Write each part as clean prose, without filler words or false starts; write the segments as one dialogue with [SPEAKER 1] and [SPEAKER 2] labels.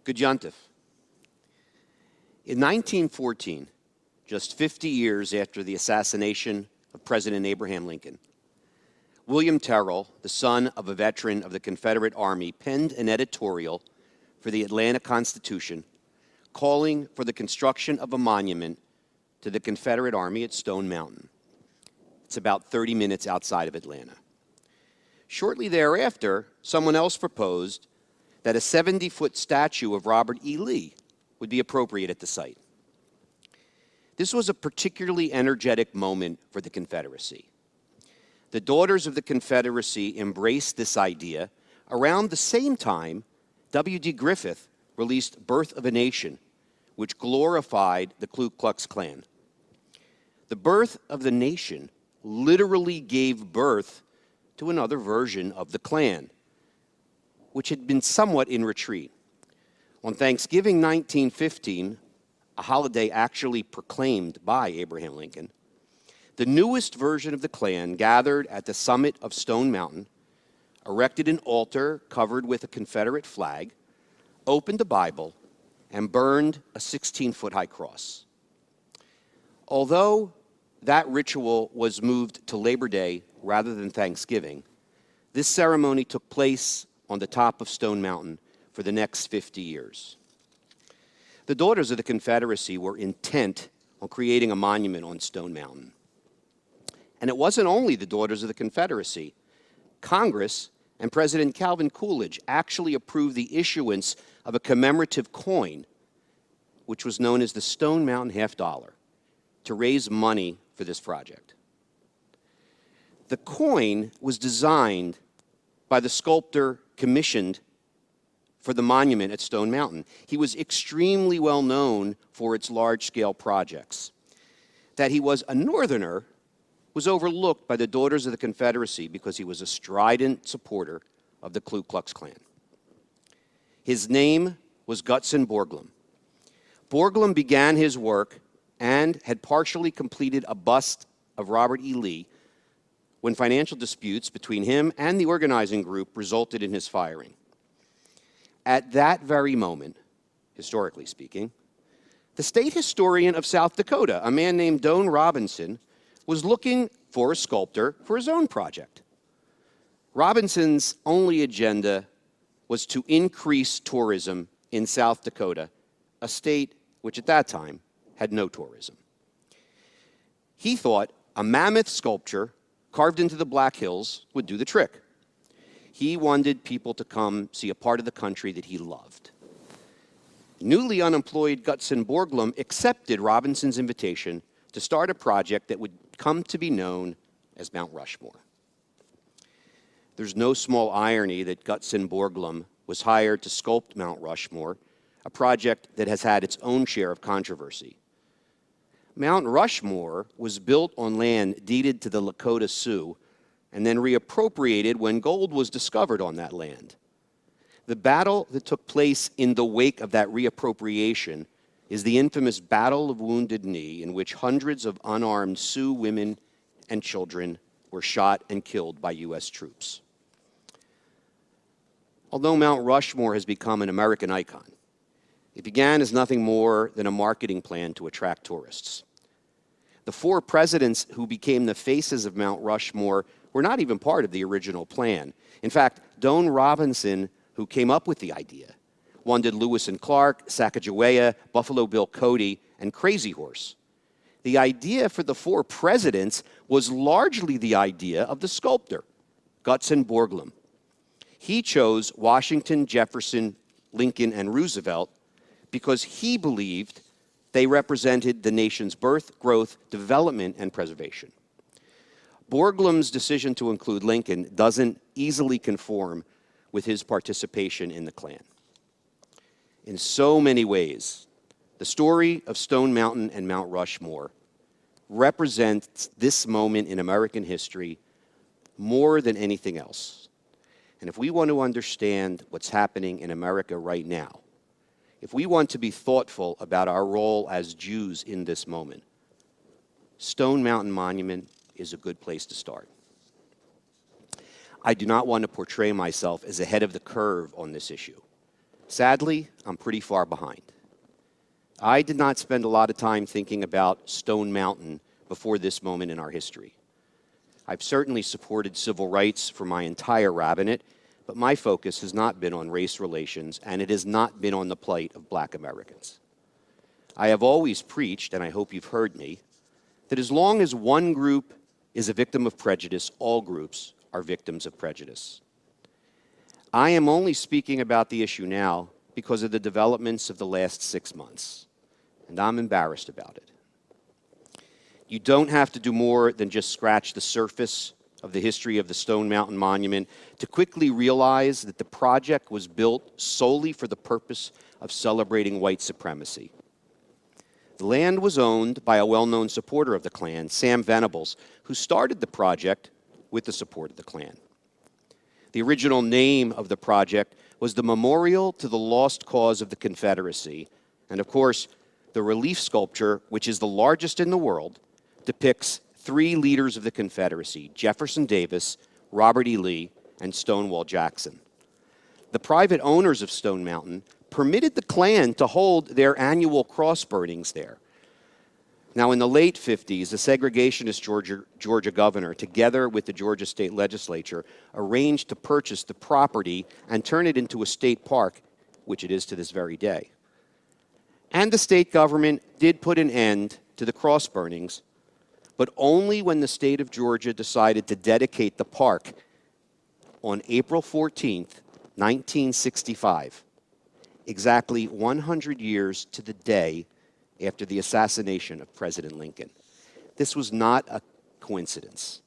[SPEAKER 1] Good yontif. In 1914, just 50 years after the assassination of President Abraham Lincoln, William Terrell, the son of a veteran of the Confederate Army, penned an editorial for the Atlanta Constitution calling for the construction of a monument to the Confederate Army at Stone Mountain. It's about 30 minutes outside of Atlanta. Shortly thereafter, someone else proposed that a 70-foot statue of Robert E. Lee would be appropriate at the site. This was a particularly energetic moment for the Confederacy. The Daughters of the Confederacy embraced this idea around the same time W.D. Griffith released Birth of a Nation, which glorified the Ku Klux Klan. The Birth of the Nation literally gave birth to another version of the Klan, which had been somewhat in retreat. On Thanksgiving 1915, a holiday actually proclaimed by Abraham Lincoln, the newest version of the Klan gathered at the summit of Stone Mountain, erected an altar covered with a Confederate flag, opened a Bible, and burned a 16-foot-high cross. Although that ritual was moved to Labor Day rather than Thanksgiving, this ceremony took place on the top of Stone Mountain for the next 50 years. The Daughters of the Confederacy were intent on creating a monument on Stone Mountain. And it wasn't only the Daughters of the Confederacy. Congress and President Calvin Coolidge actually approved the issuance of a commemorative coin, which was known as the Stone Mountain $50, to raise money for this project. The coin was designed by the sculptor commissioned for the monument at Stone Mountain. He was extremely well known for its large-scale projects. That he was a Northerner was overlooked by the Daughters of the Confederacy because he was a strident supporter of the Ku Klux Klan. His name was Gutzon Borglum. Borglum began his work and had partially completed a bust of Robert E. Lee when financial disputes between him and the organizing group resulted in his firing. At that very moment, historically speaking, the state historian of South Dakota, a man named Don Robinson, was looking for a sculptor for his own project. Robinson's only agenda was to increase tourism in South Dakota, a state which at that time had no tourism. He thought a mammoth sculpture carved into the Black Hills would do the trick. He wanted people to come see a part of the country that he loved. Newly unemployed Gutzon Borglum accepted Robinson's invitation to start a project that would come to be known as Mount Rushmore. There's no small irony that Gutzon Borglum was hired to sculpt Mount Rushmore, a project that has had its own share of controversy. Mount Rushmore was built on land deeded to the Lakota Sioux and then reappropriated when gold was discovered on that land. The battle that took place in the wake of that reappropriation is the infamous Battle of Wounded Knee, in which hundreds of unarmed Sioux women and children were shot and killed by U.S. troops. Although Mount Rushmore has become an American icon, it began as nothing more than a marketing plan to attract tourists. The four presidents who became the faces of Mount Rushmore were not even part of the original plan. In fact, Don Robinson, who came up with the idea, wanted Lewis and Clark, Sacagawea, Buffalo Bill Cody, and Crazy Horse. The idea for the four presidents was largely the idea of the sculptor, Gutzon Borglum. He chose Washington, Jefferson, Lincoln, and Roosevelt because he believed they represented the nation's birth, growth, development, and preservation. Borglum's decision to include Lincoln doesn't easily conform with his participation in the Klan. In so many ways, the story of Stone Mountain and Mount Rushmore represents this moment in American history more than anything else. And if we want to understand what's happening in America right now, if we want to be thoughtful about our role as Jews in this moment, Stone Mountain Monument is a good place to start. I do not want to portray myself as ahead of the curve on this issue. Sadly, I'm pretty far behind. I did not spend a lot of time thinking about Stone Mountain before this moment in our history. I've certainly supported civil rights for my entire rabbinate, but my focus has not been on race relations, and it has not been on the plight of black Americans. I have always preached, and I hope you've heard me, that as long as one group is a victim of prejudice, all groups are victims of prejudice. I am only speaking about the issue now because of the developments of the last 6 months, and I'm embarrassed about it. You don't have to do more than just scratch the surface of the history of the Stone Mountain Monument to quickly realize that the project was built solely for the purpose of celebrating white supremacy. The land was owned by a well-known supporter of the Klan, Sam Venables, who started the project with the support of the Klan. The original name of the project was the Memorial to the Lost Cause of the Confederacy, and of course, the relief sculpture, which is the largest in the world, depicts 3 leaders of the Confederacy: Jefferson Davis, Robert E. Lee, and Stonewall Jackson. The private owners of Stone Mountain permitted the Klan to hold their annual cross burnings there. Now, in the late 50s, the segregationist Georgia governor, together with the Georgia state legislature, arranged to purchase the property and turn it into a state park, which it is to this very day. And the state government did put an end to the cross burnings, but only when the state of Georgia decided to dedicate the park on April 14th, 1965, exactly 100 years to the day after the assassination of President Lincoln. This was not a coincidence.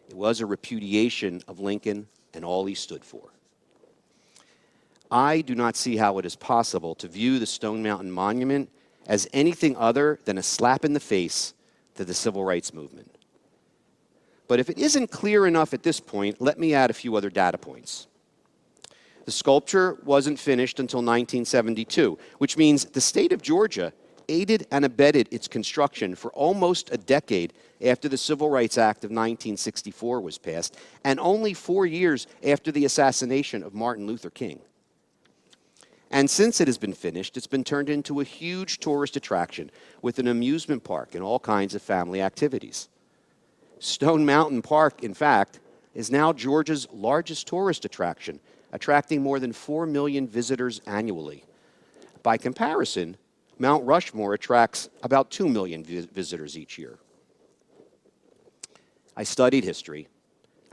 [SPEAKER 1] It was a repudiation of Lincoln and all he stood for. I do not see how it is possible to view the Stone Mountain Monument as anything other than a slap in the face to the civil rights movement. But if it isn't clear enough at this point, let me add a few other data points. The sculpture wasn't finished until 1972, which means the state of Georgia aided and abetted its construction for almost a decade after the Civil Rights Act of 1964 was passed, and only 4 years after the assassination of Martin Luther King. And since it has been finished, it's been turned into a huge tourist attraction with an amusement park and all kinds of family activities. Stone Mountain Park, in fact, is now Georgia's largest tourist attraction, attracting more than 4 million visitors annually. By comparison, Mount Rushmore attracts about 2 million visitors each year. I studied history.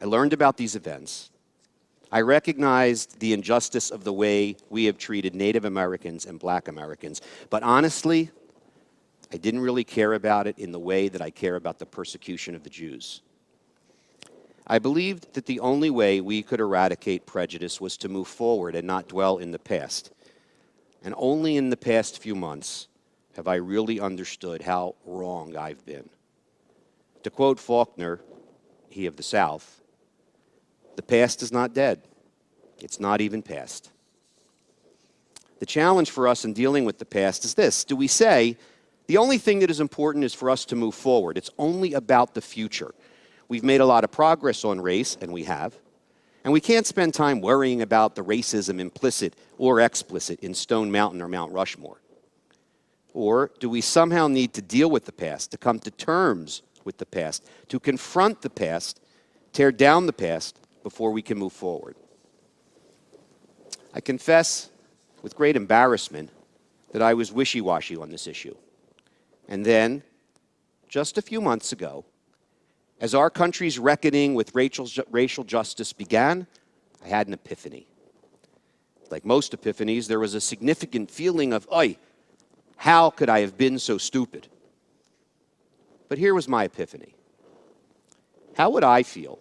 [SPEAKER 1] I learned about these events. I recognized the injustice of the way we have treated Native Americans and Black Americans. But honestly, I didn't really care about it in the way that I care about the persecution of the Jews. I believed that the only way we could eradicate prejudice was to move forward and not dwell in the past. And only in the past few months have I really understood how wrong I've been. To quote Faulkner, he of the South, "The past is not dead. It's not even past." The challenge for us in dealing with the past is this. Do we say, the only thing that is important is for us to move forward? It's only about the future. We've made a lot of progress on race, and we have. And we can't spend time worrying about the racism implicit or explicit in Stone Mountain or Mount Rushmore. Or do we somehow need to deal with the past, to come to terms with the past, to confront the past, tear down the past, before we can move forward? I confess with great embarrassment that I was wishy-washy on this issue. And then, just a few months ago, as our country's reckoning with racial justice began, I had an epiphany. Like most epiphanies, there was a significant feeling of, how could I have been so stupid? But here was my epiphany. How would I feel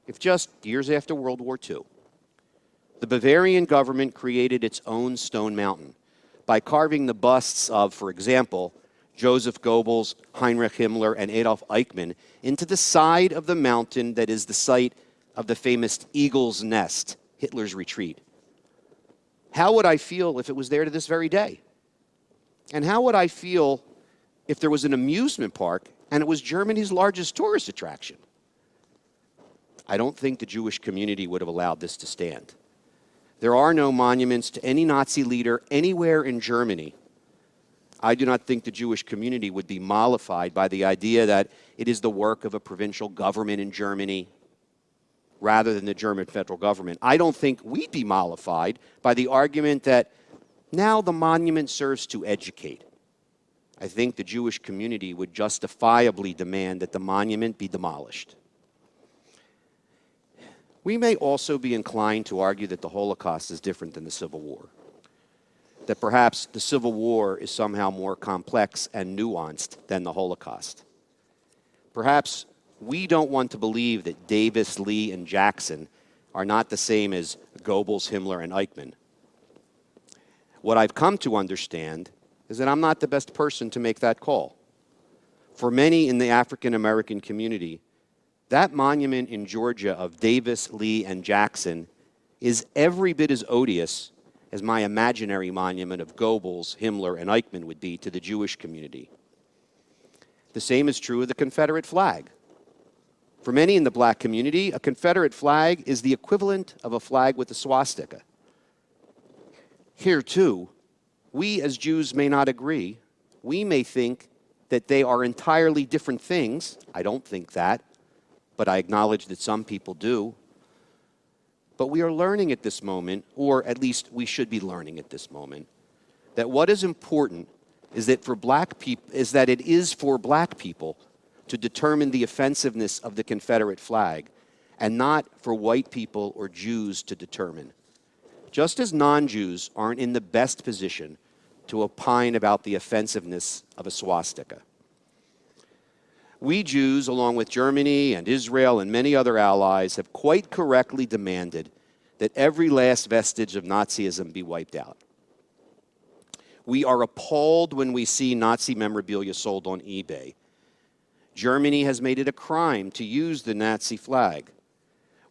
[SPEAKER 1] if just years after World War II, the Bavarian government created its own Stone Mountain by carving the busts of, for example, Joseph Goebbels, Heinrich Himmler, and Adolf Eichmann into the side of the mountain that is the site of the famous Eagle's Nest, Hitler's retreat? How would I feel if it was there to this very day? And how would I feel if there was an amusement park and it was Germany's largest tourist attraction? I don't think the Jewish community would have allowed this to stand. There are no monuments to any Nazi leader anywhere in Germany. I do not think the Jewish community would be mollified by the idea that it is the work of a provincial government in Germany rather than the German federal government. I don't think we'd be mollified by the argument that now the monument serves to educate. I think the Jewish community would justifiably demand that the monument be demolished. We may also be inclined to argue that the Holocaust is different than the Civil War, that perhaps the Civil War is somehow more complex and nuanced than the Holocaust. Perhaps we don't want to believe that Davis, Lee, and Jackson are not the same as Goebbels, Himmler, and Eichmann. What I've come to understand is that I'm not the best person to make that call. For many in the African American community, that monument in Georgia of Davis, Lee, and Jackson is every bit as odious as my imaginary monument of Goebbels, Himmler, and Eichmann would be to the Jewish community. The same is true of the Confederate flag. For many in the black community, a Confederate flag is the equivalent of a flag with a swastika. Here, too, we as Jews may not agree. We may think that they are entirely different things. I don't think that, but I acknowledge that some people do. But we are learning at this moment, or at least we should be learning at this moment, that what is important is that it is for black people to determine the offensiveness of the Confederate flag, and not for white people or Jews to determine. Just as non-Jews aren't in the best position to opine about the offensiveness of a swastika. We Jews, along with Germany and Israel and many other allies, have quite correctly demanded that every last vestige of Nazism be wiped out. We are appalled when we see Nazi memorabilia sold on eBay. Germany has made it a crime to use the Nazi flag.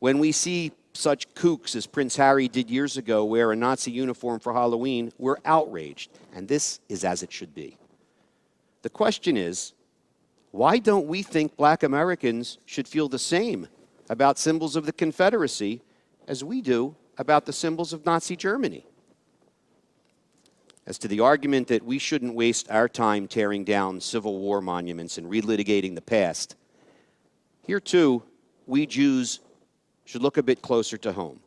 [SPEAKER 1] When we see such kooks as Prince Harry did years ago wear a Nazi uniform for Halloween, we're outraged, and this is as it should be. The question is, why don't we think black Americans should feel the same about symbols of the Confederacy as we do about the symbols of Nazi Germany? As to the argument that we shouldn't waste our time tearing down Civil War monuments and relitigating the past, here too, we Jews should look a bit closer to home.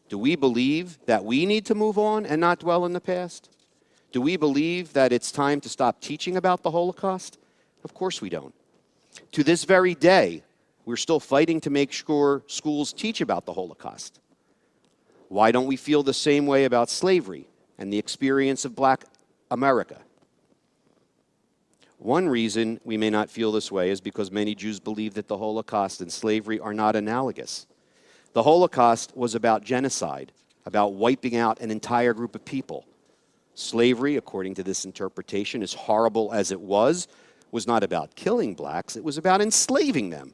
[SPEAKER 1] Do we believe that we need to move on and not dwell in the past? Do we believe that it's time to stop teaching about the Holocaust? Of course we don't. To this very day, we're still fighting to make sure schools teach about the Holocaust. Why don't we feel the same way about slavery and the experience of black America? One reason we may not feel this way is because many Jews believe that the Holocaust and slavery are not analogous. The Holocaust was about genocide, about wiping out an entire group of people. Slavery, according to this interpretation, as horrible as it was not about killing blacks, it was about enslaving them.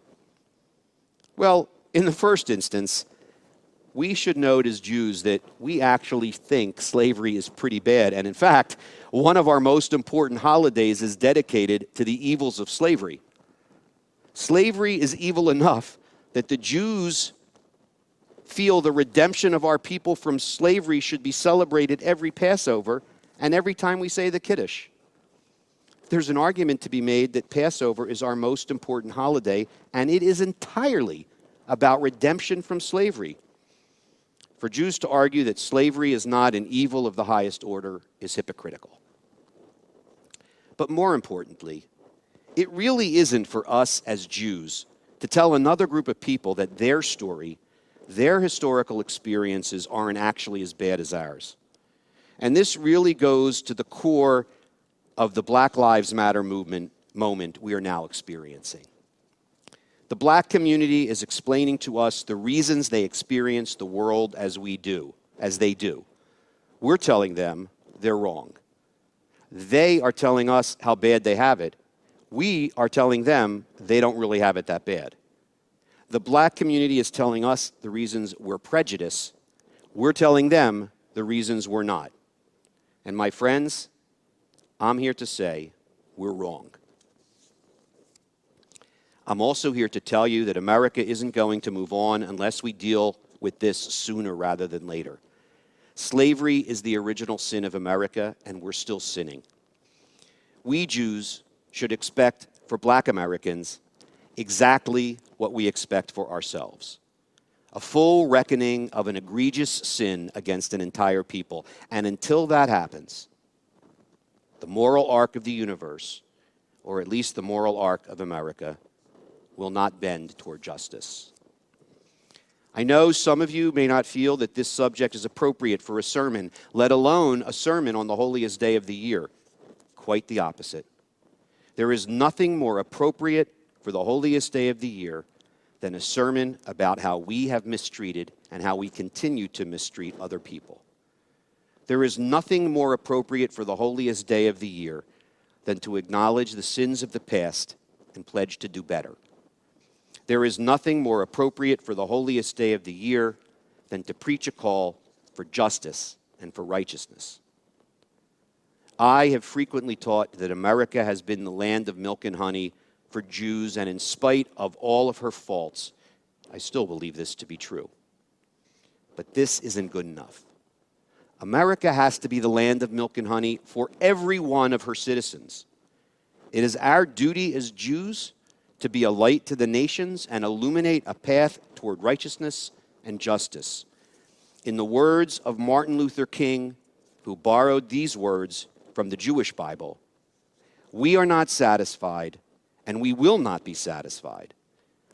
[SPEAKER 1] Well, in the first instance, we should note as Jews that we actually think slavery is pretty bad. And in fact, one of our most important holidays is dedicated to the evils of slavery. Slavery is evil enough that the Jews feel the redemption of our people from slavery should be celebrated every Passover and every time we say the Kiddush. There's an argument to be made that Passover is our most important holiday, and it is entirely about redemption from slavery. For Jews to argue that slavery is not an evil of the highest order is hypocritical. But more importantly, it really isn't for us as Jews to tell another group of people that their story, their historical experiences aren't actually as bad as ours. And this really goes to the core of the Black Lives Matter moment we are now experiencing. The black community is explaining to us the reasons they experience the world as they do. We're telling them they're wrong. They are telling us how bad they have it. We are telling them they don't really have it that bad. The black community is telling us the reasons we're prejudiced. We're telling them the reasons we're not. And my friends, I'm here to say we're wrong. I'm also here to tell you that America isn't going to move on unless we deal with this sooner rather than later. Slavery is the original sin of America, and we're still sinning. We Jews should expect for Black Americans exactly what we expect for ourselves: a full reckoning of an egregious sin against an entire people. And until that happens, the moral arc of the universe, or at least the moral arc of America, will not bend toward justice. I know some of you may not feel that this subject is appropriate for a sermon, let alone a sermon on the holiest day of the year. Quite the opposite. There is nothing more appropriate for the holiest day of the year than a sermon about how we have mistreated and how we continue to mistreat other people. There is nothing more appropriate for the holiest day of the year than to acknowledge the sins of the past and pledge to do better. There is nothing more appropriate for the holiest day of the year than to preach a call for justice and for righteousness. I have frequently taught that America has been the land of milk and honey for Jews, and in spite of all of her faults, I still believe this to be true. But this isn't good enough. America has to be the land of milk and honey for every one of her citizens. It is our duty as Jews to be a light to the nations and illuminate a path toward righteousness and justice. In the words of Martin Luther King, who borrowed these words from the Jewish Bible, we are not satisfied, and we will not be satisfied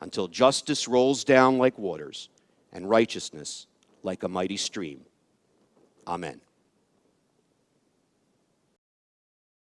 [SPEAKER 1] until justice rolls down like waters and righteousness like a mighty stream. Amen.